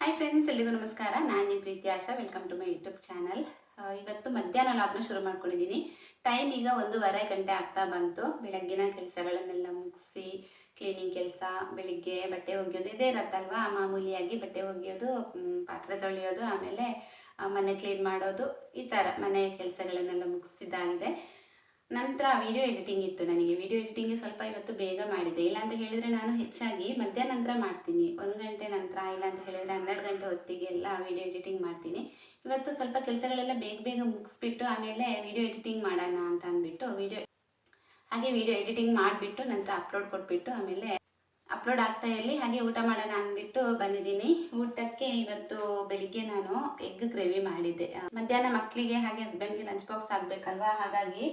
Hi friends, ಎಲ್ಲಿಗೂ ನಮಸ್ಕಾರ. ನಾನು ನಿಮ್ಮ ಪ್ರೀತಿ Asha. Welcome to my YouTube channel. ಇವತ್ತು ಮಧ್ಯಾಹ್ನ ಲಾಗ್ನ ಶುರು ಮಾಡ್ಕೊಂಡಿದ್ದೀನಿ. ಟೈಮ್ ಈಗ 1:30 ಗಂಟೆ ಆಗ್ತಾ ಬಂತು. ಬೆಳಗ್ಗಿನ ಕೆಲಸಗಳನ್ನೆಲ್ಲ ಮುಗಿಸಿ ಕ್ಲೀನಿಂಗ್ ಕೆಲಸ, ಬೆಳಿಗ್ಗೆ ಬಟ್ಟೆ ಒಗೆಯೋದು ಇದೇ ಇರತ್ತಲ್ವಾ, ಮಾಮೂಲಿಯಾಗಿ ಬಟ್ಟೆ ಒಗೆಯೋದು, ಪಾತ್ರೆ ತೊಳೆಯೋದು, ಆಮೇಲೆ ಮನೆ ಕ್ಲೀನ್ ಮಾಡೋದು, ಈ ಥರ ಮನೆ ಕೆಲಸಗಳನ್ನೆಲ್ಲ ಮುಗಿಸಿದ್ದಾಗಿದೆ. ನಂತರ ವಿಡಿಯೋ ಎಡಿಟಿಂಗ್ ಇತ್ತು ನನಗೆ. ವಿಡಿಯೋ ಎಡಿಟಿಂಗ್ ಸ್ವಲ್ಪ ಇವತ್ತು ಬೇಗ ಮಾಡಿದೆ. ಇಲ್ಲ ಅಂತ ಹೇಳಿದರೆ ನಾನು ಹೆಚ್ಚಾಗಿ ಮಧ್ಯಾಹ್ನ ನಂತರ ಮಾಡ್ತೀನಿ, 1 ಗಂಟೆ ನಂತರ, ಇಲ್ಲ ಅಂತ ಹೇಳಿದರೆ 12 ಗಂಟೆ ಹೊತ್ತಿಗೆಲ್ಲ ವಿಡಿಯೋ ಎಡಿಟಿಂಗ್ ಮಾಡ್ತೀನಿ. ಇವತ್ತು ಸ್ವಲ್ಪ ಕೆಲಸಗಳೆಲ್ಲ ಬೇಗ ಬೇಗ ಮುಗಿಸ್ಬಿಟ್ಟು ಆಮೇಲೆ ವಿಡಿಯೋ ಎಡಿಟಿಂಗ್ ಮಾಡೋಣ ಅಂತ ಅಂದ್ಬಿಟ್ಟು ವಿಡಿಯೋ ಎಡಿಟಿಂಗ್ ಮಾಡಿಬಿಟ್ಟು ನಂತರ ಅಪ್ಲೋಡ್ ಕೊಟ್ಬಿಟ್ಟು ಆಮೇಲೆ ಅಪ್ಲೋಡ್ ಆಗ್ತಾ ಇರಲಿ, ಹಾಗೆ ಊಟ ಮಾಡೋಣ ಅಂದ್ಬಿಟ್ಟು ಬಂದಿದ್ದೀನಿ. ಊಟಕ್ಕೆ ಇವತ್ತು ಬೆಳಿಗ್ಗೆ ನಾನು ಎಗ್ ಗ್ರೇವಿ ಮಾಡಿದ್ದೆ. ಮಧ್ಯಾಹ್ನ ಮಕ್ಕಳಿಗೆ ಹಾಗೆ ಹಸ್ಬೆಂಡ್ಗೆ ಲಂಚ್ ಬಾಕ್ಸ್ ಆಗಬೇಕಲ್ವಾ, ಹಾಗಾಗಿ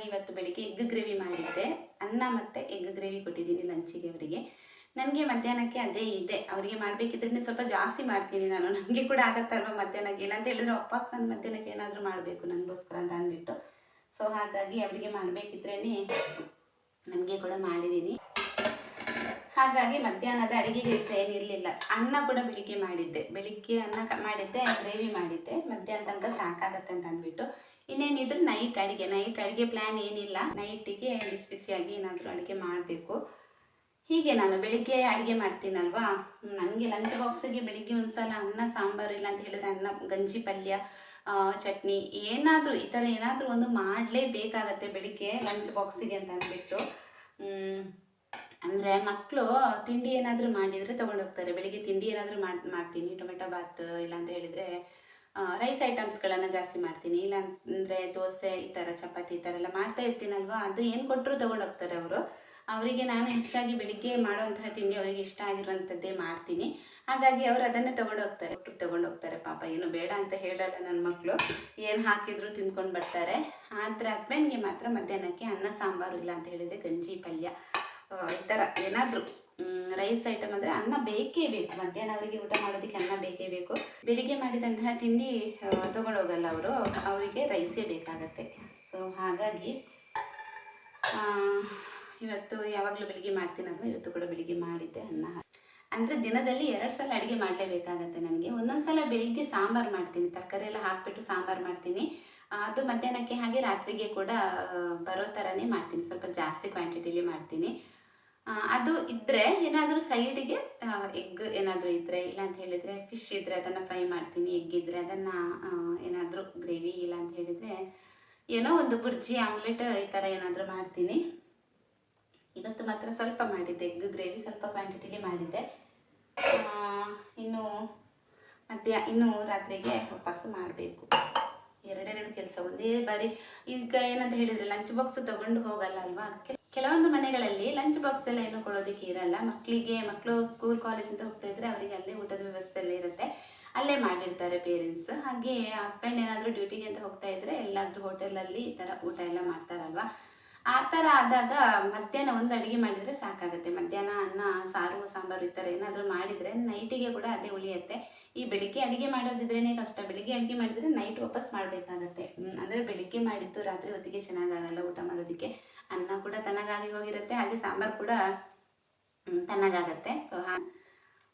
ಇವತ್ತು ಬೆಳಿಗ್ಗೆ ಎಗ್ ಗ್ರೇವಿ ಮಾಡಿದ್ದೆ. ಅನ್ನ ಮತ್ತು ಎಗ್ ಗ್ರೇವಿ ಕೊಟ್ಟಿದ್ದೀನಿ ಲಂಚಿಗೆ ಅವರಿಗೆ. ನನಗೆ ಮಧ್ಯಾಹ್ನಕ್ಕೆ ಅದೇ ಇದೆ. ಅವರಿಗೆ ಮಾಡಬೇಕಿದ್ರೆ ಸ್ವಲ್ಪ ಜಾಸ್ತಿ ಮಾಡ್ತೀನಿ ನಾನು. ನನಗೆ ಕೂಡ ಆಗತ್ತಲ್ವ ಮಧ್ಯಾಹ್ನಕ್ಕೆ. ಇಲ್ಲ ಅಂತ ಹೇಳಿದ್ರೆ ವಾಪಸ್ ನಾನು ಮಧ್ಯಾಹ್ನಕ್ಕೆ ಏನಾದರೂ ಮಾಡಬೇಕು ನನಗೋಸ್ಕರ ಅಂತ ಅಂದ್ಬಿಟ್ಟು. ಸೊ ಹಾಗಾಗಿ ಅವರಿಗೆ ಮಾಡಬೇಕಿದ್ರೇ ನನಗೆ ಕೂಡ ಮಾಡಿದ್ದೀನಿ. ಹಾಗಾಗಿ ಮಧ್ಯಾಹ್ನದ ಅಡುಗೆ ಕೆಲಸ ಏನಿರಲಿಲ್ಲ. ಅನ್ನ ಕೂಡ ಬೆಳಿಗ್ಗೆ ಅನ್ನ ಮಾಡಿದ್ದೆ, ಗ್ರೇವಿ ಮಾಡಿದ್ದೆ. ಮಧ್ಯಾಹ್ನ ತನಕ ಸಾಕಾಗತ್ತೆ ಅಂತ ಅಂದ್ಬಿಟ್ಟು ಇನ್ನೇನಿದ್ರು ನೈಟ್ ಅಡುಗೆ ಪ್ಲ್ಯಾನ್ ಏನಿಲ್ಲ. ನೈಟಿಗೆ ಬಿಸಿಯಾಗಿ ಏನಾದರೂ ಅಡುಗೆ ಮಾಡಬೇಕು. ಹೀಗೆ ನಾನು ಬೆಳಿಗ್ಗೆ ಅಡುಗೆ ಮಾಡ್ತೀನಲ್ವಾ, ನನಗೆ ಲಂಚ್ ಬಾಕ್ಸಿಗೆ ಬೆಳಿಗ್ಗೆ ಒಂದು ಸಲ ಅನ್ನ ಸಾಂಬಾರು, ಇಲ್ಲ ಅಂತ ಹೇಳಿದ್ರೆ ಅನ್ನ, ಗಂಜಿ ಪಲ್ಯ, ಚಟ್ನಿ, ಏನಾದರೂ ಈ ಥರ ಏನಾದರೂ ಒಂದು ಮಾಡಲೇಬೇಕಾಗತ್ತೆ ಬೆಳಿಗ್ಗೆ ಲಂಚ್ ಬಾಕ್ಸಿಗೆ ಅಂತ ಅಂದ್ಬಿಟ್ಟು. ಅಂದರೆ ಮಕ್ಕಳು ತಿಂಡಿ ಏನಾದರೂ ಮಾಡಿದರೆ ತೊಗೊಂಡೋಗ್ತಾರೆ. ಬೆಳಿಗ್ಗೆ ತಿಂಡಿ ಏನಾದರೂ ಮಾಡ್ತೀನಿ, ಟೊಮೆಟೊ ಬಾತ್, ಇಲ್ಲ ಅಂತ ಹೇಳಿದರೆ ರೈಸ್ ಐಟಮ್ಸ್ಗಳನ್ನು ಜಾಸ್ತಿ ಮಾಡ್ತೀನಿ. ಇಲ್ಲ ಅಂದರೆ ದೋಸೆ, ಈ ಥರ ಚಪಾತಿ, ಈ ಥರ ಎಲ್ಲ ಮಾಡ್ತಾ ಇರ್ತೀನಲ್ವ, ಅದು ಏನು ಕೊಟ್ಟರು ತೊಗೊಂಡೋಗ್ತಾರೆ ಅವರು. ಅವರಿಗೆ ನಾನು ಹೆಚ್ಚಾಗಿ ಬೆಳಿಗ್ಗೆ ಮಾಡುವಂತಹ ತಿಂಡಿ ಅವರಿಗೆ ಇಷ್ಟ ಆಗಿರುವಂಥದ್ದೇ ಮಾಡ್ತೀನಿ. ಹಾಗಾಗಿ ಅವರು ಅದನ್ನೇ ತೊಗೊಂಡೋಗ್ತಾರೆ. ಪಾಪ ಏನು ಬೇಡ ಅಂತ ಹೇಳಲ್ಲ ನನ್ನ ಮಕ್ಕಳು, ಏನು ಹಾಕಿದ್ರು ತಿಂದ್ಕೊಂಡು ಬರ್ತಾರೆ. ಆದರೆ ಹಸ್ಬೆಂಡ್ಗೆ ಮಾತ್ರ ಮಧ್ಯಾಹ್ನಕ್ಕೆ ಅನ್ನ ಸಾಂಬಾರು, ಇಲ್ಲ ಅಂತ ಹೇಳಿದರೆ ಗಂಜಿ ಪಲ್ಯ, ಈ ಥರ ಏನಾದರೂ ರೈಸ್ ಐಟಮ್ ಅಂದರೆ ಅನ್ನ ಬೇಕೇ ಬೇಕು. ಮಧ್ಯಾಹ್ನ ಅವರಿಗೆ ಊಟ ಮಾಡೋದಕ್ಕೆ ಅನ್ನ ಬೇಕೇ ಬೇಕು. ಬೆಳಿಗ್ಗೆ ಮಾಡಿದಂತಹ ತಿಂಡಿ ತೊಗೊಂಡೋಗಲ್ಲ ಅವರು, ಅವರಿಗೆ ರೈಸೇ ಬೇಕಾಗತ್ತೆ. ಸೊ ಹಾಗಾಗಿ ಇವತ್ತು ಯಾವಾಗಲೂ ಬೆಳಿಗ್ಗೆ ಮಾಡ್ತೀನಲ್ವ, ಇವತ್ತು ಕೂಡ ಬೆಳಿಗ್ಗೆ ಮಾಡಿದ್ದೆ ಅನ್ನ. ಅಂದರೆ ದಿನದಲ್ಲಿ 2 ಸಲ ಅಡುಗೆ ಮಾಡಲೇಬೇಕಾಗತ್ತೆ ನನಗೆ. ಒಂದೊಂದು ಸಲ ಬೆಳಿಗ್ಗೆ ಸಾಂಬಾರು ಮಾಡ್ತೀನಿ, ತರಕಾರಿ ಎಲ್ಲ ಹಾಕಿಬಿಟ್ಟು ಸಾಂಬಾರು ಮಾಡ್ತೀನಿ. ಅದು ಮಧ್ಯಾಹ್ನಕ್ಕೆ ಹಾಗೆ ರಾತ್ರಿಗೆ ಕೂಡ ಬರೋ ಥರನೇ ಮಾಡ್ತೀನಿ, ಸ್ವಲ್ಪ ಜಾಸ್ತಿ ಕ್ವಾಂಟಿಟಿಲಿ ಮಾಡ್ತೀನಿ. ಅದು ಇದ್ದರೆ ಏನಾದರೂ ಸೈಡಿಗೆ ಎಗ್ ಏನಾದರೂ ಇದ್ದರೆ, ಇಲ್ಲ ಅಂತ ಹೇಳಿದರೆ ಫಿಶ್ ಇದ್ದರೆ ಅದನ್ನು ಫ್ರೈ ಮಾಡ್ತೀನಿ. ಎಗ್ ಇದ್ದರೆ ಅದನ್ನು ಏನಾದರೂ ಗ್ರೇವಿ, ಇಲ್ಲ ಅಂತ ಹೇಳಿದರೆ ಏನೋ ಒಂದು ಬುರ್ಜಿ, ಆಮ್ಲೆಟ್, ಈ ಥರ ಏನಾದರೂ ಮಾಡ್ತೀನಿ. ಇವತ್ತು ಮಾತ್ರ ಸ್ವಲ್ಪ ಮಾಡಿದ್ದೆ, ಎಗ್ ಗ್ರೇವಿ ಸ್ವಲ್ಪ ಕ್ವಾಂಟಿಟಿಲಿ ಮಾಡಿದ್ದೆ. ಇನ್ನು ರಾತ್ರಿಗೆ ವಾಪಸ್ ಮಾಡಬೇಕು. ಎರಡೆರಡು ಕೆಲಸ ಒಂದೇ ಬಾರಿ. ಈಗ ಏನಂತ ಹೇಳಿದರೆ ಲಂಚ್ ಬಾಕ್ಸ್ ತೊಗೊಂಡು ಹೋಗಲ್ಲ ಅಲ್ವಾ. ಕೆಲವೊಂದು ಮನೆಗಳಲ್ಲಿ ಲಂಚ್ ಬಾಕ್ಸ್ ಎಲ್ಲ ಏನೂ ಕೊಡೋದಕ್ಕೆ ಇರಲ್ಲ. ಮಕ್ಕಳು ಸ್ಕೂಲ್ ಕಾಲೇಜ್ ಅಂತ ಹೋಗ್ತಾ ಇದ್ದರೆ ಅವರಿಗೆ ಅಲ್ಲೇ ಊಟದ ವ್ಯವಸ್ಥೆ ಎಲ್ಲ ಇರುತ್ತೆ, ಅಲ್ಲೇ ಮಾಡಿರ್ತಾರೆ ಪೇರೆಂಟ್ಸ್. ಹಾಗೆ ಹಸ್ಬೆಂಡ್ ಏನಾದರೂ ಡ್ಯೂಟಿಗೆ ಅಂತ ಹೋಗ್ತಾ ಇದ್ದರೆ ಎಲ್ಲಾದರೂ ಹೋಟೆಲಲ್ಲಿ ಈ ಥರ ಊಟ ಎಲ್ಲ ಮಾಡ್ತಾರಲ್ವ. ಆ ಥರ ಆದಾಗ ಮಧ್ಯಾಹ್ನ ಒಂದು ಅಡುಗೆ ಮಾಡಿದರೆ ಸಾಕಾಗುತ್ತೆ. ಮಧ್ಯಾಹ್ನ ಅನ್ನ, ಸಾರು, ಸಾಂಬಾರು ಈ ಥರ ಏನಾದರೂ ಮಾಡಿದರೆ ನೈಟಿಗೆ ಕೂಡ ಅದೇ ಉಳಿಯುತ್ತೆ. ಈ ಬೆಳಿಗ್ಗೆ ಅಡುಗೆ ಮಾಡೋದಿದ್ರೇ ಕಷ್ಟ. ಬೆಳಿಗ್ಗೆ ಅಡುಗೆ ಮಾಡಿದರೆ ನೈಟ್ ವಾಪಸ್ ಮಾಡಬೇಕಾಗತ್ತೆ. ಅಂದರೆ ಬೆಳಿಗ್ಗೆ ಮಾಡಿದ್ದು ರಾತ್ರಿ ಹೊತ್ತಿಗೆ ಚೆನ್ನಾಗಾಗಲ್ಲ ಊಟ ಮಾಡೋದಕ್ಕೆ. ಅನ್ನ ಕೂಡ ತಣ್ಣಗಾಗಿ ಹೋಗಿರುತ್ತೆ, ಹಾಗೆ ಸಾಂಬಾರು ಕೂಡ ತಣ್ಣಗಾಗತ್ತೆ. ಸೊ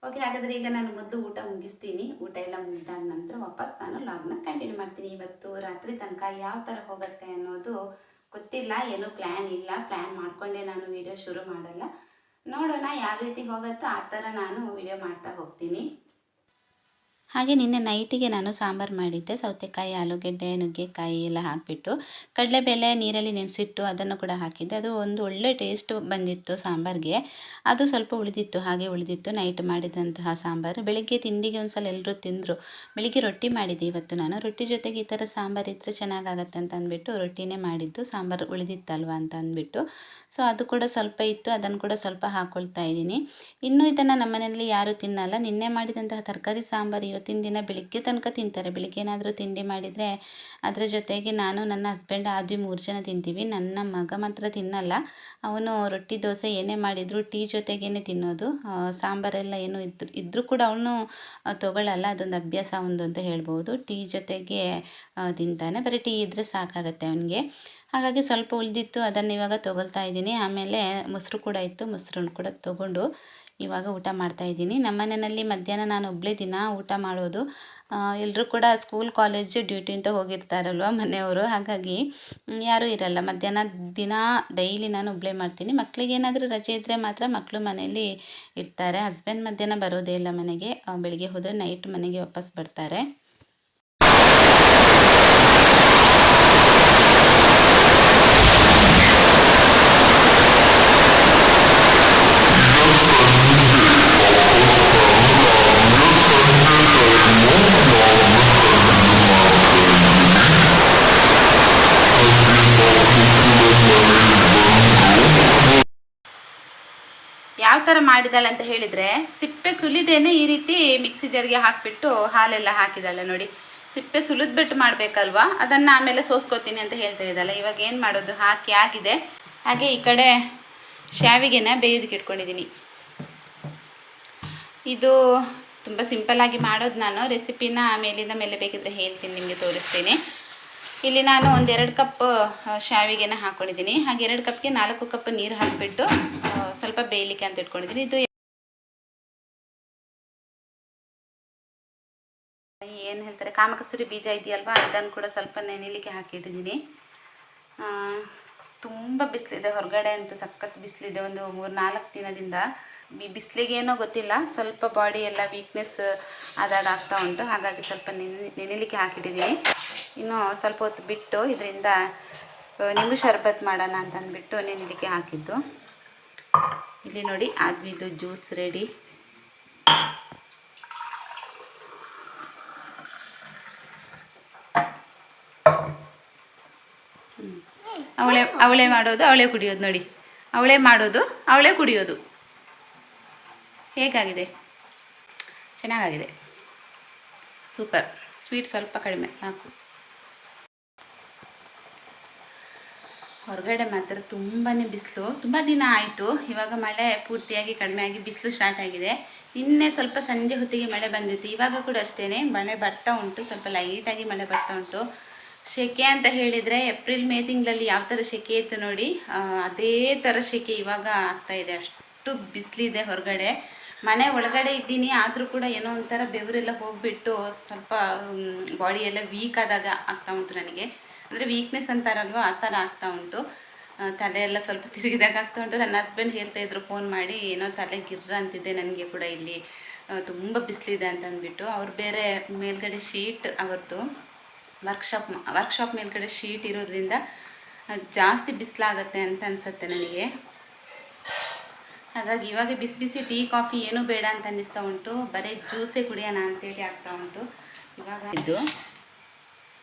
ಓಕೆ, ಹಾಗಾದರೆ ಈಗ ನಾನು ಮೊದಲು ಊಟ ಮುಗಿಸ್ತೀನಿ. ಊಟ ಎಲ್ಲ ಮುಗಿದಾದ ನಂತರ ವಾಪಸ್ ನಾನು ಲಾಗ್ನ ಕಂಟಿನ್ಯೂ ಮಾಡ್ತೀನಿ. ಇವತ್ತು ರಾತ್ರಿ ತನಕ ಯಾವ ಥರ ಹೋಗುತ್ತೆ ಅನ್ನೋದು ಗೊತ್ತಿಲ್ಲ, ಏನೂ ಪ್ಲ್ಯಾನ್ ಇಲ್ಲ. ಪ್ಲ್ಯಾನ್ ಮಾಡಿಕೊಂಡೇ ನಾನು ವಿಡಿಯೋ ಶುರು ಮಾಡಲ್ಲ. ನೋಡೋಣ ಯಾವ ರೀತಿ ಹೋಗುತ್ತೋ ಆ ಥರ ನಾನು ವಿಡಿಯೋ ಮಾಡ್ತಾ ಹೋಗ್ತೀನಿ. ಹಾಗೆ ನಿನ್ನೆ ನೈಟಿಗೆ ನಾನು ಸಾಂಬಾರು ಮಾಡಿದ್ದೆ. ಸೌತೆಕಾಯಿ, ಆಲೂಗೆಡ್ಡೆ, ನುಗ್ಗೆಕಾಯಿ ಎಲ್ಲ ಹಾಕಿಬಿಟ್ಟು ಕಡಲೆಬೇಳೆ ನೀರಲ್ಲಿ ನೆನೆಸಿಟ್ಟು ಅದನ್ನು ಕೂಡ ಹಾಕಿದ್ದೆ. ಅದು ಒಂದು ಒಳ್ಳೆ ಟೇಸ್ಟ್ ಬಂದಿತ್ತು ಸಾಂಬಾರಿಗೆ. ಅದು ಸ್ವಲ್ಪ ಉಳಿದಿತ್ತು ನೈಟ್ ಮಾಡಿದಂತಹ ಸಾಂಬಾರು. ಬೆಳಿಗ್ಗೆ ತಿಂಡಿಗೆ ಒಂದು ಸಲ ಎಲ್ಲರೂ ತಿಂದರು. ಬೆಳಿಗ್ಗೆ ರೊಟ್ಟಿ ಮಾಡಿದ್ದೆ ಇವತ್ತು ನಾನು. ರೊಟ್ಟಿ ಜೊತೆಗೆ ಈ ಥರ ಸಾಂಬಾರು ಇದ್ದರೆ ಚೆನ್ನಾಗಾಗತ್ತೆ ಅಂತ ಅಂದ್ಬಿಟ್ಟು ರೊಟ್ಟಿನೇ ಮಾಡಿದ್ದು. ಸಾಂಬಾರು ಉಳಿದಿತ್ತಲ್ವ ಅಂತ ಅಂದ್ಬಿಟ್ಟು. ಸೊ ಅದು ಕೂಡ ಸ್ವಲ್ಪ ಇತ್ತು, ಅದನ್ನು ಕೂಡ ಸ್ವಲ್ಪ ಹಾಕ್ಕೊಳ್ತಾ ಇದ್ದೀನಿ. ಇನ್ನೂ ಇದನ್ನು ನಮ್ಮ ಮನೆಯಲ್ಲಿ ಯಾರೂ ತಿನ್ನಲ್ಲ. ನಿನ್ನೆ ಮಾಡಿದಂತಹ ತರಕಾರಿ ಸಾಂಬಾರು ಇವತ್ತಿನ ದಿನ ಬೆಳಿಗ್ಗೆ ತನಕ ತಿಂತಾರೆ. ಬೆಳಿಗ್ಗೆ ಏನಾದರೂ ತಿಂಡಿ ಮಾಡಿದರೆ ಅದರ ಜೊತೆಗೆ ನಾನು, ನನ್ನ ಹಸ್ಬೆಂಡ್, ಆದ್ವಿ 3 ಜನ ತಿಂತೀವಿ. ನನ್ನ ಮಗ ಮಾತ್ರ ತಿನ್ನಲ್ಲ. ಅವನು ರೊಟ್ಟಿ, ದೋಸೆ ಏನೇ ಮಾಡಿದರೂ ಟೀ ಜೊತೆಗೇ ತಿನ್ನೋದು. ಸಾಂಬಾರೆಲ್ಲ ಏನೂ ಇದ್ದರೂ ಕೂಡ ಅವನು ತೊಗೊಳ್ಳಲ್ಲ. ಅದೊಂದು ಅಭ್ಯಾಸ ಒಂದು ಅಂತ ಹೇಳ್ಬೋದು. ಟೀ ಜೊತೆಗೆ ತಿಂತಾನೆ. ಬರೀ ಟೀ ಇದ್ದರೆ ಸಾಕಾಗತ್ತೆ ಅವನಿಗೆ. ಹಾಗಾಗಿ ಸ್ವಲ್ಪ ಉಳಿದಿತ್ತು, ಅದನ್ನು ಇವಾಗ ತೊಗೊಳ್ತಾ ಇದ್ದೀನಿ. ಆಮೇಲೆ ಮೊಸರು ಕೂಡ ಇತ್ತು, ಮೊಸರನ್ನು ಕೂಡ ತೊಗೊಂಡು ಇವಾಗ ಊಟ ಮಾಡ್ತಾಯಿದ್ದೀನಿ. ನಮ್ಮ ಮನೆಯಲ್ಲಿ ಮಧ್ಯಾಹ್ನ ನಾನು ಒಬ್ಬಳೇ ದಿನ ಊಟ ಮಾಡೋದು. ಎಲ್ಲರೂ ಕೂಡ ಸ್ಕೂಲ್ ಕಾಲೇಜು ಡ್ಯೂಟಿ ಅಂತ ಹೋಗಿರ್ತಾರಲ್ವ ಮನೆಯವರು, ಹಾಗಾಗಿ ಯಾರೂ ಇರಲ್ಲ. ಮಧ್ಯಾಹ್ನ ದಿನ ಡೈಲಿ ನಾನು ಒಬ್ಬಳೇ ಮಾಡ್ತೀನಿ. ಮಕ್ಕಳಿಗೇನಾದರೂ ರಜೆ ಇದ್ದರೆ ಮಾತ್ರ ಮಕ್ಕಳು ಮನೆಯಲ್ಲಿ ಇರ್ತಾರೆ. ಹಸ್ಬೆಂಡ್ ಮಧ್ಯಾಹ್ನ ಬರೋದೇ ಇಲ್ಲ ಮನೆಗೆ. ಬೆಳಿಗ್ಗೆ ಹೋದರೆ ನೈಟ್ ಮನೆಗೆ ವಾಪಸ್ ಬರ್ತಾರೆ. ಯಾವ ಥರ ಮಾಡಿದಾಳೆ ಅಂತ ಹೇಳಿದರೆ, ಸಿಪ್ಪೆ ಸುಲಿದೇನೆ ಈ ರೀತಿ ಮಿಕ್ಸಿ ಜಾರ್ಗೆ ಹಾಕಿಬಿಟ್ಟು ಹಾಲೆಲ್ಲ ಹಾಕಿದ್ದಾಳೆ ನೋಡಿ. ಸಿಪ್ಪೆ ಸುಲಿದ್ಬಿಟ್ಟು ಮಾಡಬೇಕಲ್ವಾ, ಅದನ್ನು ಆಮೇಲೆ ಸೋಸ್ಕೋತೀನಿ ಅಂತ ಹೇಳ್ತಾ ಇದ್ದಾಳೆ. ಇವಾಗ ಏನು ಮಾಡೋದು, ಹಾಕಿ ಆಗಿದೆ. ಹಾಗೆ ಈ ಕಡೆ ಶಾವಿಗೆನ ಬೇಯೋದಕ್ಕೆ ಇಟ್ಕೊಂಡಿದ್ದೀನಿ. ಇದು ತುಂಬ ಸಿಂಪಲ್ಲಾಗಿ ಮಾಡೋದು. ನಾನು ರೆಸಿಪಿನ ಮೇಲಿಂದ ಮೇಲೆ ಬೇಕಿದ್ರೆ ಹೇಳ್ತೀನಿ, ನಿಮಗೆ ತೋರಿಸ್ತೀನಿ. ಇಲ್ಲಿ ನಾನು 1-2 ಕಪ್ ಶಾವಿಗೆನ ಹಾಕ್ಕೊಂಡಿದ್ದೀನಿ. ಹಾಗೆ 2 ಕಪ್ಗೆ 4 ಕಪ್ ನೀರು ಹಾಕಿಬಿಟ್ಟು ಸ್ವಲ್ಪ ಬೇಯಲಿಕ್ಕೆ ಅಂತ ಇಟ್ಕೊಂಡಿದ್ದೀನಿ. ಇದು ಏನು ಹೇಳ್ತಾರೆ, ಕಾಮಕಸ್ತೂರಿ ಬೀಜ ಇದೆಯಲ್ವಾ, ಇದನ್ನು ಕೂಡ ಸ್ವಲ್ಪ ನೆನೆಲಿಕ್ಕೆ ಹಾಕಿಟ್ಟಿದ್ದೀನಿ. ತುಂಬ ಬಿಸಿಲಿದೆ ಹೊರಗಡೆ ಅಂತೂ, ಸಖತ್ ಬಿಸಿಲಿದೆ. ಒಂದು 3-4 ದಿನದಿಂದ ಬಿಸಿಲಿಗೇನೋ ಗೊತ್ತಿಲ್ಲ, ಸ್ವಲ್ಪ ಬಾಡಿ ಎಲ್ಲ ವೀಕ್ನೆಸ್ ಆದಾಗ ಆಗ್ತಾ ಉಂಟು. ಹಾಗಾಗಿ ಸ್ವಲ್ಪ ನೆನೆಲಿಕ್ಕೆ ಹಾಕಿಟ್ಟಿದ್ದೀನಿ. ಇನ್ನು ಸ್ವಲ್ಪ ಹೊತ್ತು ಬಿಟ್ಟು ಇದರಿಂದ ನಿಂಬು ಶರ್ಬತ್ ಮಾಡೋಣ ಅಂತ ಅಂದ್ಬಿಟ್ಟು ನೆನೆಲಿಕ್ಕೆ ಹಾಕಿದ್ದು. ಇಲ್ಲಿ ನೋಡಿ, ಇದು ಜ್ಯೂಸ್ ರೆಡಿ. ಅವಳೇ ಮಾಡೋದು, ಅವಳೇ ಕುಡಿಯೋದು ನೋಡಿ. ಅವಳೇ ಮಾಡೋದು, ಅವಳೇ ಕುಡಿಯೋದು. ಹೇಗಾಗಿದೆ? ಚೆನ್ನಾಗಾಗಿದೆ, ಸೂಪರ್. ಸ್ವೀಟ್ ಸ್ವಲ್ಪ ಕಡಿಮೆ ಸಾಕು. ಹೊರಗಡೆ ಮಾತ್ರ ತುಂಬಾ ಬಿಸಿಲು. ತುಂಬ ದಿನ ಆಯಿತು, ಇವಾಗ ಮಳೆ ಪೂರ್ತಿಯಾಗಿ ಕಡಿಮೆ ಆಗಿ ಬಿಸಿಲು ಸ್ಟಾರ್ಟ್ ಆಗಿದೆ. ನಿನ್ನೆ ಸ್ವಲ್ಪ ಸಂಜೆ ಹೊತ್ತಿಗೆ ಮಳೆ ಬಂದಿತ್ತು. ಇವಾಗ ಕೂಡ ಅಷ್ಟೇ ಮಳೆ ಬರ್ತಾ ಉಂಟು, ಸ್ವಲ್ಪ ಲೈಟಾಗಿ ಮಳೆ ಬರ್ತಾ ಉಂಟು. ಸೆಕೆ ಅಂತ ಹೇಳಿದರೆ ಏಪ್ರಿಲ್ ಮೇ ತಿಂಗಳಲ್ಲಿ ಯಾವ ಥರ ಸೆಕೆ ಇತ್ತು ನೋಡಿ, ಅದೇ ಥರ ಸೆಕೆ ಇವಾಗ ಆಗ್ತಾಯಿದೆ. ಅಷ್ಟು ಬಿಸಿಲಿದೆ ಹೊರಗಡೆ. ಮನೆ ಒಳಗಡೆ ಇದ್ದೀನಿ, ಆದರೂ ಕೂಡ ಏನೋ ಒಂಥರ ಬೆವರೆಲ್ಲ ಹೋಗಿಬಿಟ್ಟು ಸ್ವಲ್ಪ ಬಾಡಿ ಎಲ್ಲ ವೀಕ್ ಆದಾಗ ಆಗ್ತಾ ಉಂಟು ನನಗೆ. ಅಂದರೆ ವೀಕ್ನೆಸ್ ಅಂತಾರಲ್ವ, ಆ ಥರ ಆಗ್ತಾ ಉಂಟು. ತಲೆ ಎಲ್ಲ ಸ್ವಲ್ಪ ತಿರುಗಿದಾಗ ಆಗ್ತಾ ಉಂಟು. ನನ್ನ ಹಸ್ಬೆಂಡ್ ಹೇಳ್ತಾಯಿದ್ರು ಫೋನ್ ಮಾಡಿ, ಏನೋ ತಲೆ ಗಿರ್ರ ಅಂತಿದೆ ನನಗೆ ಕೂಡ, ಇಲ್ಲಿ ತುಂಬ ಬಿಸಿಲಿದೆ ಅಂತ ಅಂದ್ಬಿಟ್ಟು. ಅವ್ರು ಬೇರೆ ಮೇಲ್ಗಡೆ ಶೀಟ್, ಅವ್ರದ್ದು ವರ್ಕ್ಶಾಪ್ ಮೇಲ್ಗಡೆ ಶೀಟ್ ಇರೋದ್ರಿಂದ ಜಾಸ್ತಿ ಬಿಸಿಲಾಗತ್ತೆ ಅಂತ ಅನಿಸುತ್ತೆ ನನಗೆ. ಹಾಗಾಗಿ ಇವಾಗ ಬಿಸಿ ಬಿಸಿ ಟೀ ಕಾಫಿ ಏನೂ ಬೇಡ ಅಂತ ಅನ್ನಿಸ್ತಾ ಉಂಟು. ಬರೀ ಜ್ಯೂಸೇ ಕುಡಿಯೋಣ ಅಂತೇಳಿ ಆಗ್ತಾ ಉಂಟು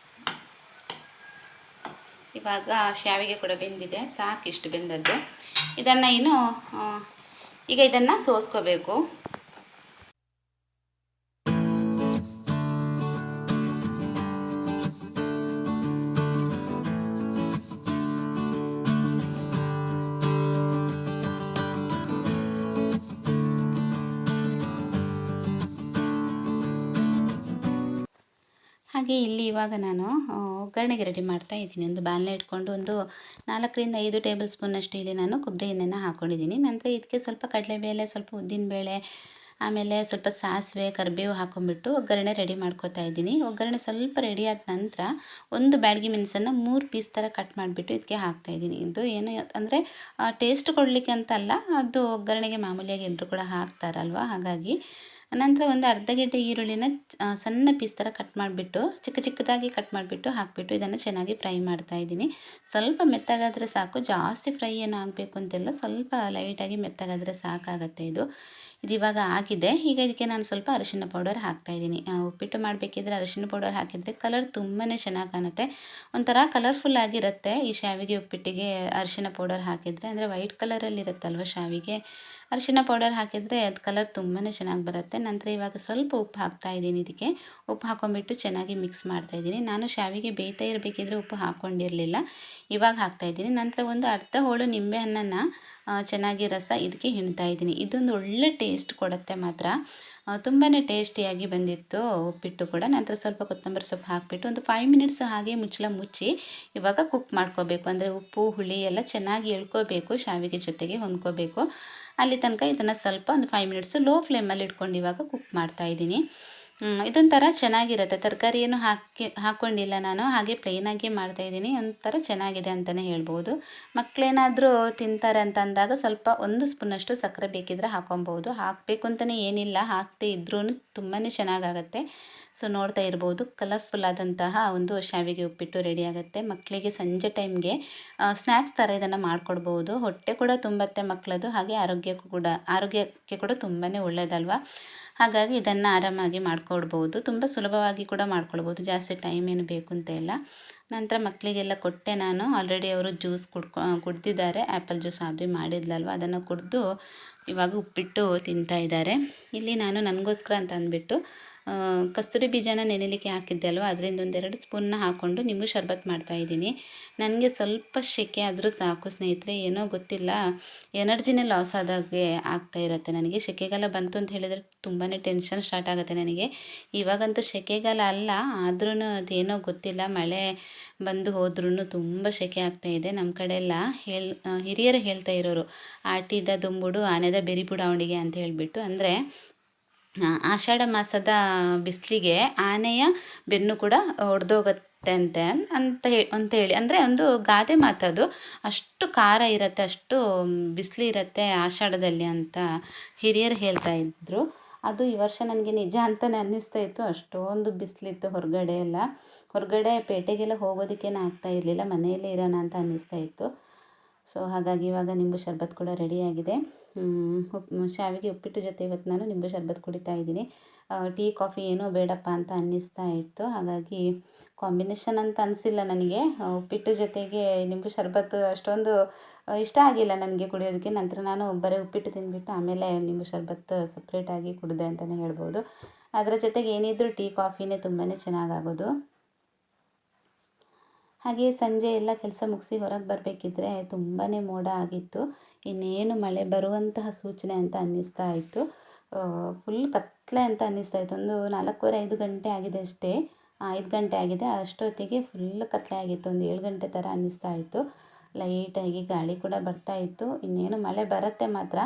ಇವಾಗ ಶಾವಿಗೆ ಕೂಡ ಬೆಂದಿದೆ, ಸಾಕಿಷ್ಟು ಬೆಂದದ್ದು. ಇದನ್ನು ಈಗ ಇದನ್ನು ಸೋಸ್ಕೋಬೇಕು. ಹಾಗೆ ಇಲ್ಲಿ ಇವಾಗ ನಾನು ಒಗ್ಗರಣೆಗೆ ರೆಡಿ ಮಾಡ್ತಾ ಇದ್ದೀನಿ. ಒಂದು ಬಾಣಲೆ ಇಟ್ಕೊಂಡು ಒಂದು 4-5 ಟೇಬಲ್ ಸ್ಪೂನಷ್ಟು ಇಲ್ಲಿ ನಾನು ಕೊಬ್ಬರಿ ಎಣ್ಣೆನ ಹಾಕ್ಕೊಂಡಿದ್ದೀನಿ. ನಂತರ ಇದಕ್ಕೆ ಸ್ವಲ್ಪ ಕಡಲೆಬೇಳೆ, ಸ್ವಲ್ಪ ಉದ್ದಿನಬೇಳೆ, ಆಮೇಲೆ ಸ್ವಲ್ಪ ಸಾಸಿವೆ, ಕರಿಬೇವು ಹಾಕ್ಕೊಂಬಿಟ್ಟು ಒಗ್ಗರಣೆ ರೆಡಿ ಮಾಡ್ಕೊತಾ ಇದ್ದೀನಿ. ಒಗ್ಗರಣೆ ಸ್ವಲ್ಪ ರೆಡಿ ಆದ ನಂತರ ಒಂದು ಬ್ಯಾಡಗಿ ಮೆಣಸನ್ನು 3 ಪೀಸ್ ಥರ ಕಟ್ ಮಾಡಿಬಿಟ್ಟು ಇದಕ್ಕೆ ಹಾಕ್ತಾಯಿದ್ದೀನಿ. ಇದು ಏನು ಅಂದರೆ ಟೇಸ್ಟ್ ಕೊಡಲಿಕ್ಕೆ ಅಂತಲ್ಲ, ಅದು ಒಗ್ಗರಣೆಗೆ ಮಾಮೂಲಿಯಾಗಿ ಎಲ್ಲರೂ ಕೂಡ ಹಾಕ್ತಾರಲ್ವ, ಹಾಗಾಗಿ. ನಂತರ ಒಂದು ಅರ್ಧ ಗೆಡ್ಡೆ ಈರುಳ್ಳಿನ ಸಣ್ಣ ಪೀಸ್ ಥರ ಕಟ್ ಮಾಡಿಬಿಟ್ಟು ಚಿಕ್ಕದಾಗಿ ಕಟ್ ಮಾಡಿಬಿಟ್ಟು ಹಾಕಿಬಿಟ್ಟು ಇದನ್ನು ಚೆನ್ನಾಗಿ ಫ್ರೈ ಮಾಡ್ತಾಯಿದ್ದೀನಿ. ಸ್ವಲ್ಪ ಮೆತ್ತಗಾದರೆ ಸಾಕು, ಜಾಸ್ತಿ ಫ್ರೈ ಏನು ಆಗಬೇಕು ಅಂತೆಲ್ಲ, ಸ್ವಲ್ಪ ಲೈಟಾಗಿ ಮೆತ್ತಗಾದರೆ ಸಾಕಾಗತ್ತೆ ಇದು ಇವಾಗ ಆಗಿದೆ. ಈಗ ಇದಕ್ಕೆ ನಾನು ಸ್ವಲ್ಪ ಅರಿಶಿಣ ಪೌಡರ್ ಹಾಕ್ತಾಯಿದ್ದೀನಿ. ಉಪ್ಪಿಟ್ಟು ಮಾಡಬೇಕಿದ್ರೆ ಅರಿಶಿಣ ಪೌಡರ್ ಹಾಕಿದರೆ ಕಲರ್ ತುಂಬಾ ಚೆನ್ನಾಗಿ ಕಾಣುತ್ತೆ, ಒಂಥರ ಕಲರ್ಫುಲ್ ಆಗಿರುತ್ತೆ. ಈ ಶಾವಿಗೆ ಉಪ್ಪಿಟ್ಟಿಗೆ ಅರಿಶಿಣ ಪೌಡರ್ ಹಾಕಿದರೆ, ಅಂದರೆ ವೈಟ್ ಕಲರಲ್ಲಿ ಇರುತ್ತಲ್ವ ಶಾವಿಗೆ, ಅರಿಶಿಣ ಪೌಡರ್ ಹಾಕಿದರೆ ಅದು ಕಲರ್ ತುಂಬಾ ಚೆನ್ನಾಗಿ ಬರುತ್ತೆ. ನಂತರ ಇವಾಗ ಸ್ವಲ್ಪ ಉಪ್ಪು ಹಾಕ್ತಾಯಿದ್ದೀನಿ. ಇದಕ್ಕೆ ಉಪ್ಪು ಹಾಕ್ಕೊಂಬಿಟ್ಟು ಚೆನ್ನಾಗಿ ಮಿಕ್ಸ್ ಮಾಡ್ತಾಯಿದ್ದೀನಿ. ನಾನು ಶಾವಿಗೆ ಬೇಯ್ತಾ ಇರಬೇಕಿದ್ರೆ ಉಪ್ಪು ಹಾಕ್ಕೊಂಡಿರಲಿಲ್ಲ, ಇವಾಗ ಹಾಕ್ತಾಯಿದ್ದೀನಿ. ನಂತರ ಒಂದು ಅರ್ಧ ಹೋಳು ನಿಂಬೆಹಣ್ಣನ್ನು ಚೆನ್ನಾಗಿ ರಸ ಇದಕ್ಕೆ ಹಿಂಡ್ತಾ ಇದ್ದೀನಿ. ಇದೊಂದು ಒಳ್ಳೆ ಟೇಸ್ಟ್ ಕೊಡುತ್ತೆ ಮಾತ್ರ, ತುಂಬಾ ಟೇಸ್ಟಿಯಾಗಿ ಬಂದಿತ್ತು ಉಪ್ಪಿಟ್ಟು ಕೂಡ. ನಂತರ ಸ್ವಲ್ಪ ಕೊತ್ತಂಬರಿ ಸೊಪ್ಪು ಹಾಕಿಬಿಟ್ಟು ಒಂದು 5 ಮಿನಿಟ್ಸ್ ಹಾಗೆ ಮುಚ್ಚಳ ಮುಚ್ಚಿ ಇವಾಗ ಕುಕ್ ಮಾಡ್ಕೋಬೇಕು. ಅಂದರೆ ಉಪ್ಪು ಹುಳಿ ಎಲ್ಲ ಚೆನ್ನಾಗಿ ಎಳ್ಕೋಬೇಕು, ಶಾವಿಗೆ ಜೊತೆಗೆ ಹೊಂದ್ಕೋಬೇಕು. ಅಲ್ಲಿ ತನಕ ಇದನ್ನು ಸ್ವಲ್ಪ ಒಂದು 5 ಮಿನಿಟ್ಸು ಲೋ ಫ್ಲೇಮಲ್ಲಿ ಇಟ್ಕೊಂಡು ಇವಾಗ ಕುಕ್ ಮಾಡ್ತಾಯಿದ್ದೀನಿ. ಇದೊಂಥರ ಚೆನ್ನಾಗಿರುತ್ತೆ. ತರಕಾರಿ ಏನು ಹಾಕ್ಕೊಂಡಿಲ್ಲ ನಾನು, ಹಾಗೆ ಪ್ಲೇನಾಗಿ ಮಾಡ್ತಾಯಿದ್ದೀನಿ. ಒಂಥರ ಚೆನ್ನಾಗಿದೆ ಅಂತಲೇ ಹೇಳ್ಬೋದು. ಮಕ್ಕಳೇನಾದರೂ ತಿಂತಾರೆ ಅಂತ ಅಂದಾಗ ಸ್ವಲ್ಪ 1 ಸ್ಪೂನಷ್ಟು ಸಕ್ಕರೆ ಬೇಕಿದ್ರೆ ಹಾಕೊಬೋದು. ಹಾಕಬೇಕು ಅಂತಲೇ ಏನಿಲ್ಲ, ಹಾಕದೇ ಇದ್ರೂ ತುಂಬಾ ಚೆನ್ನಾಗಾಗತ್ತೆ. ಸೊ ನೋಡ್ತಾ ಇರ್ಬೋದು, ಕಲರ್ಫುಲ್ ಆದಂತಹ ಒಂದು ಶಾವಿಗೆ ಉಪ್ಪಿಟ್ಟು ರೆಡಿ ಆಗುತ್ತೆ. ಮಕ್ಕಳಿಗೆ ಸಂಜೆ ಟೈಮ್ಗೆ ಸ್ನ್ಯಾಕ್ಸ್ ಥರ ಇದನ್ನು ಮಾಡಿಕೊಡ್ಬೋದು. ಹೊಟ್ಟೆ ಕೂಡ ತುಂಬತ್ತೆ ಮಕ್ಕಳದು, ಹಾಗೆ ಆರೋಗ್ಯಕ್ಕೆ ಕೂಡ ತುಂಬಾ ಒಳ್ಳೆಯದಲ್ವ. ಹಾಗಾಗಿ ಇದನ್ನು ಆರಾಮಾಗಿ ಮಾಡಿಕೊಡ್ಬೋದು. ತುಂಬ ಸುಲಭವಾಗಿ ಕೂಡ ಮಾಡ್ಕೊಳ್ಬೋದು, ಜಾಸ್ತಿ ಟೈಮ್ ಏನು ಬೇಕು ಅಂತ ಇಲ್ಲ. ನಂತರ ಮಕ್ಕಳಿಗೆಲ್ಲ ಕೊಟ್ಟೆ ನಾನು. ಆಲ್ರೆಡಿ ಅವರು ಜ್ಯೂಸ್ ಕುಡ್ದಿದ್ದಾರೆ. ಆ್ಯಪಲ್ ಜ್ಯೂಸ್ ಅದು ಮಾಡಿದ್ಲಲ್ವ, ಅದನ್ನು ಕುಡಿದು ಇವಾಗ ಉಪ್ಪಿಟ್ಟು ತಿಂತಾ ಇದ್ದಾರೆ. ಇಲ್ಲಿ ನಾನು ನನಗೋಸ್ಕರ ಅಂತ ಅಂದ್ಬಿಟ್ಟು ಕಸ್ತೂರಿ ಬೀಜನ ನೆನೆಲಿಕ್ಕೆ ಹಾಕಿದ್ದೆ ಅಲ್ವ, ಅದರಿಂದ 1-2 ಸ್ಪೂನ್ನ ಹಾಕ್ಕೊಂಡು ನಿಂಬು ಶರ್ಬತ್ ಮಾಡ್ತಾಯಿದ್ದೀನಿ. ನನಗೆ ಸ್ವಲ್ಪ ಸೆಕೆ ಆದರೂ ಸಾಕು ಸ್ನೇಹಿತರೆ, ಏನೋ ಗೊತ್ತಿಲ್ಲ, ಎನರ್ಜಿನೇ ಲಾಸ್ ಆದಾಗೆ ಆಗ್ತಾಯಿರುತ್ತೆ ನನಗೆ. ಸೆಕೆಗಾಲ ಬಂತು ಅಂತ ಹೇಳಿದರೆ ತುಂಬಾ ಟೆನ್ಷನ್ ಸ್ಟಾರ್ಟ್ ಆಗುತ್ತೆ ನನಗೆ. ಇವಾಗಂತೂ ಸೆಕೆಗಾಲ ಅಲ್ಲ, ಆದ್ರೂ ಅದೇನೋ ಗೊತ್ತಿಲ್ಲ, ಮಳೆ ಬಂದು ಹೋದ್ರೂ ತುಂಬ ಸೆಕೆ ಆಗ್ತಾಯಿದೆ. ನಮ್ಮ ಕಡೆ ಎಲ್ಲ ಹಿರಿಯರು ಹೇಳ್ತಾ ಇರೋರು, ಆಟಿದ ದುಂಬುಡು ಆನೆದ ಬೆರಿಬುಡ ಅವನಿಗೆ ಅಂತ ಹೇಳಿಬಿಟ್ಟು. ಅಂದರೆ ಆಷಾಢ ಮಾಸದ ಬಿಸಿಲಿಗೆ ಆನೆಯ ಬೆನ್ನು ಕೂಡ ಒಡೆದೋಗುತ್ತೆ ಅಂತೇಳಿ ಅಂದರೆ ಒಂದು ಗಾದೆ ಮಾತದು. ಅಷ್ಟು ಖಾರ ಇರುತ್ತೆ, ಅಷ್ಟು ಬಿಸಿಲು ಇರುತ್ತೆ ಆಷಾಢದಲ್ಲಿ ಅಂತ ಹಿರಿಯರು ಹೇಳ್ತಾ ಇದ್ದರು. ಅದು ಈ ವರ್ಷ ನನಗೆ ನಿಜ ಅಂತಲೇ ಅನ್ನಿಸ್ತಾ ಇತ್ತು. ಅಷ್ಟೊಂದು ಬಿಸಿಲಿತ್ತು ಹೊರಗಡೆ ಪೇಟೆಗೆಲ್ಲ ಹೋಗೋದಕ್ಕೇನು ಆಗ್ತಾ ಇರಲಿಲ್ಲ, ಮನೆಯಲ್ಲೇ ಇರೋಣ ಅಂತ ಅನ್ನಿಸ್ತಾ ಇತ್ತು. ಸೊ ಹಾಗಾಗಿ ಇವಾಗ ನಿಂಬು ಶರ್ಬತ್ ಕೂಡ ರೆಡಿಯಾಗಿದೆ. ಶಾವಿಗೆ ಉಪ್ಪಿಟ್ಟು ಜೊತೆ ಇವತ್ತು ನಾನು ನಿಂಬು ಶರ್ಬತ್ ಕುಡಿತಾ ಇದ್ದೀನಿ. ಟೀ ಕಾಫಿ ಏನೂ ಬೇಡಪ್ಪ ಅಂತ ಅನ್ನಿಸ್ತಾ ಇತ್ತು. ಹಾಗಾಗಿ ಕಾಂಬಿನೇಷನ್ ಅಂತ ಅನಿಸಿಲ್ಲ ನನಗೆ. ಉಪ್ಪಿಟ್ಟು ಜೊತೆಗೆ ನಿಂಬು ಶರ್ಬತ್ ಅಷ್ಟೊಂದು ಇಷ್ಟ ಆಗಿಲ್ಲ ನನಗೆ ಕುಡಿಯೋದಕ್ಕೆ. ನಂತರ ನಾನು ಬರೀ ಉಪ್ಪಿಟ್ಟು ತಿಂದುಬಿಟ್ಟು ಆಮೇಲೆ ನಿಂಬು ಶರ್ಬತ್ ಸಪ್ರೇಟಾಗಿ ಕುಡಿದೆ ಅಂತಲೇ ಹೇಳ್ಬೋದು. ಅದರ ಜೊತೆಗೆ ಏನಿದ್ರೂ ಟೀ ಕಾಫಿನೇ ತುಂಬಾ ಚೆನ್ನಾಗಾಗೋದು. ಹಾಗೆ ಸಂಜೆ ಎಲ್ಲ ಕೆಲಸ ಮುಗಿಸಿ ಹೊರಗೆ ಬರಬೇಕಿದ್ರೆ ತುಂಬಾ ಮೋಡ ಆಗಿತ್ತು. ಇನ್ನೇನು ಮಳೆ ಬರುವಂತಹ ಸೂಚನೆ ಅಂತ ಅನ್ನಿಸ್ತಾ ಇತ್ತು. ಫುಲ್ ಕತ್ತಲೆ ಅಂತ ಅನ್ನಿಸ್ತಾ ಇತ್ತು. ಒಂದು 4:15 ಗಂಟೆ ಆಗಿದೆ ಅಷ್ಟೇ, 5 ಗಂಟೆ ಆಗಿದೆ. ಅಷ್ಟೊತ್ತಿಗೆ ಫುಲ್ ಕತ್ತಲೆ ಆಗಿತ್ತು. ಒಂದು 7 ಗಂಟೆ ಥರ ಅನ್ನಿಸ್ತಾ ಇತ್ತು. ಲೈಟಾಗಿ ಗಾಳಿ ಕೂಡ ಬರ್ತಾ ಇತ್ತು. ಇನ್ನೇನು ಮಳೆ ಬರುತ್ತೆ ಮಾತ್ರ,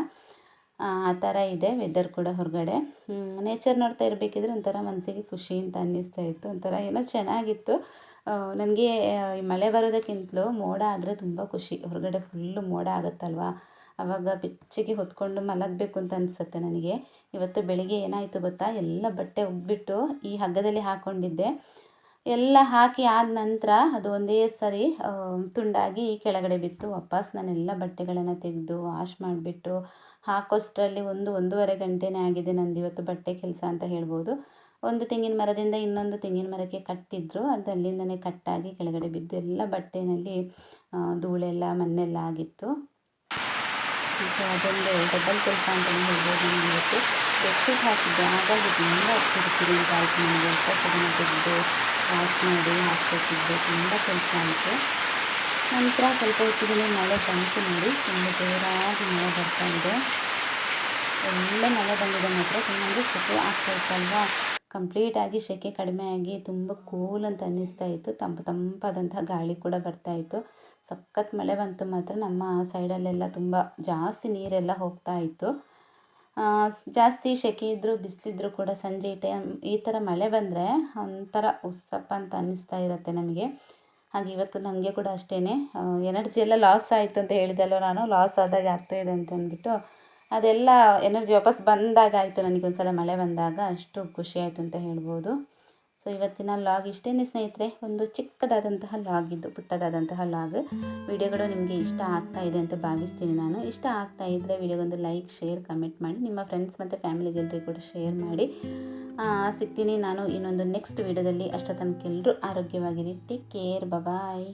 ಆ ಥರ ಇದೆ ವೆದರ್ ಕೂಡ ಹೊರಗಡೆ. ನೇಚರ್ ನೋಡ್ತಾ ಇರಬೇಕಿದ್ರೆ ಒಂಥರ ಮನಸ್ಸಿಗೆ ಖುಷಿ ಅಂತ ಅನ್ನಿಸ್ತಾ ಇತ್ತು. ಒಂಥರ ಏನೋ ಚೆನ್ನಾಗಿತ್ತು. ನನಗೆ ಮಳೆ ಬರೋದಕ್ಕಿಂತಲೂ ಮೋಡ ಆದರೆ ತುಂಬ ಖುಷಿ. ಹೊರಗಡೆ ಫುಲ್ಲು ಮೋಡ ಆಗುತ್ತಲ್ವ, ಆವಾಗ ಬೆಚ್ಚಗೆ ಹೊತ್ಕೊಂಡು ಮಲಗಬೇಕು ಅಂತ ಅನಿಸುತ್ತೆ ನನಗೆ. ಇವತ್ತು ಬೆಳಿಗ್ಗೆ ಏನಾಯಿತು ಗೊತ್ತಾ, ಎಲ್ಲ ಬಟ್ಟೆ ಒಗ್ಬಿಟ್ಟು ಈ ಹಗ್ಗದಲ್ಲಿ ಹಾಕ್ಕೊಂಡಿದ್ದೆ. ಎಲ್ಲ ಹಾಕಿ ಆದ ನಂತರ ಅದು ಒಂದೇ ಸರಿ ತುಂಡಾಗಿ ಕೆಳಗಡೆ ಬಿತ್ತು. ವಾಪಸ್ ನಾನೆಲ್ಲ ಬಟ್ಟೆಗಳನ್ನು ತೆಗೆದು ವಾಶ್ ಮಾಡಿಬಿಟ್ಟು ಹಾಕೋಷ್ಟರಲ್ಲಿ 1-1.5 ಗಂಟೆನೇ ಆಗಿದೆ ನಂದು ಇವತ್ತು ಬಟ್ಟೆ ಕೆಲಸ ಅಂತ ಹೇಳ್ಬೋದು. ಒಂದು ತೆಂಗಿನ ಮರದಿಂದ ಇನ್ನೊಂದು ತೆಂಗಿನ ಮರಕ್ಕೆ ಕಟ್ಟಿದ್ರು, ಅದು ಅಲ್ಲಿಂದನೇ ಕಟ್ಟಾಗಿ ಕೆಳಗಡೆ ಬಿದ್ದು ಎಲ್ಲ ಬಟ್ಟೆಯಲ್ಲಿ ಧೂಳೆಲ್ಲ ಮಣ್ಣೆಲ್ಲ ಆಗಿತ್ತು. ಸೊ ಅದೊಂದು ಡಬಲ್ ಕೆಲಸ ಅಂತಲೇ ಹೇಳ್ಬೋದು. ನಾನು ಇವತ್ತು ಬೆಡ್ಶೀಟ್ ಹಾಕಿದ್ದೆ, ಹಾಗಾಗಿ ತುಂಬ ಕಿರಿಕಿರಿ ಆಯಿತು ನನಗೆ. ಹೊಸದನ್ನು ತೆಗೆದು ವಾಶ್ ಮಾಡಿ ಹಾಕಬೇಕಿದ್ದೆ, ತುಂಬ ಕೆಲಸ ಆಯಿತು. ನಂತರ ಸ್ವಲ್ಪ ಹೊತ್ತಿಗೆ ಮಳೆ ಬಂತು ನೋಡಿ, ತುಂಬ ಜೋರಾಗಿ ಮಳೆ ಬರ್ತಾ ಇದೆ. ಒಳ್ಳೆ ಮಳೆ ಬಂದಿದೆ ಮಾತ್ರ. ತುಂಬ ಸೆಕೆ ಆಗ್ತಾಯಿತ್ತಲ್ವ, ಕಂಪ್ಲೀಟಾಗಿ ಸೆಕೆ ಕಡಿಮೆ ಆಗಿ ತುಂಬ ಕೂಲ್ ಅಂತ ಅನ್ನಿಸ್ತಾ ಇತ್ತು. ತಂಪಾದಂತಹ ಗಾಳಿ ಕೂಡ ಬರ್ತಾಯಿತ್ತು. ಸಖತ್ ಮಳೆ ಬಂತು ಮಾತ್ರ. ನಮ್ಮ ಸೈಡಲ್ಲೆಲ್ಲ ತುಂಬ ಜಾಸ್ತಿ ನೀರೆಲ್ಲ ಹೋಗ್ತಾ ಇತ್ತು. ಜಾಸ್ತಿ ಸೆಕೆ ಇದ್ದರೂ ಬಿಸಿಲಿದ್ರೂ ಕೂಡ ಸಂಜೆ ಟೈಮ್ ಈ ಥರ ಮಳೆ ಬಂದರೆ ಒಂಥರ ಉಸ್ಸಪ್ಪ ಅಂತ ಅನ್ನಿಸ್ತಾ ಇರುತ್ತೆ ನಮಗೆ. ಹಾಗೆ ಇವತ್ತು ನನಗೆ ಕೂಡ ಅಷ್ಟೇ ಎನರ್ಜಿ ಎಲ್ಲ ಲಾಸ್ ಆಯಿತು ಅಂತ ಹೇಳಿದೆಲ್ಲ ನಾನು, ಲಾಸ್ ಆದಾಗ ಆಗ್ತಾಯಿದೆ ಅಂತ ಅಂದ್ಬಿಟ್ಟು ಅದೆಲ್ಲ ಎನರ್ಜಿ ವಾಪಸ್ ಬಂದಾಗ ಆಯಿತು ನನಗೊಂದು ಸಲ ಮಳೆ ಬಂದಾಗ. ಅಷ್ಟು ಖುಷಿ ಆಯಿತು ಅಂತ ಹೇಳ್ಬೋದು. ಸೊ ಇವತ್ತಿನ ಲಾಗ್ ಇಷ್ಟೇ ಸ್ನೇಹಿತರೆ, ಒಂದು ಚಿಕ್ಕದಾದಂತಹ ಲಾಗ್ ಇದ್ದು, ಪುಟ್ಟದಾದಂತಹ ಲಾಗ್. ವಿಡಿಯೋಗಳು ನಿಮಗೆ ಇಷ್ಟ ಆಗ್ತಾ ಇದೆ ಅಂತ ಭಾವಿಸ್ತೀನಿ ನಾನು. ಇಷ್ಟ ಆಗ್ತಾ ಇದ್ದರೆ ವಿಡಿಯೋಗೊಂದು ಲೈಕ್, ಶೇರ್, ಕಮೆಂಟ್ ಮಾಡಿ. ನಿಮ್ಮ ಫ್ರೆಂಡ್ಸ್ ಮತ್ತು ಫ್ಯಾಮಿಲಿಗೆಲ್ಲರಿಗೂ ಕೂಡ ಶೇರ್ ಮಾಡಿ. ಸಿಗ್ತೀನಿ ನಾನು ಇನ್ನೊಂದು ನೆಕ್ಸ್ಟ್ ವಿಡಿಯೋದಲ್ಲಿ. ಅಷ್ಟೊತ್ತನಕ ಎಲ್ಲರೂ ಆರೋಗ್ಯವಾಗಿರಿ. ಟೇಕ್ ಕೇರ್, ಬಾಯ್.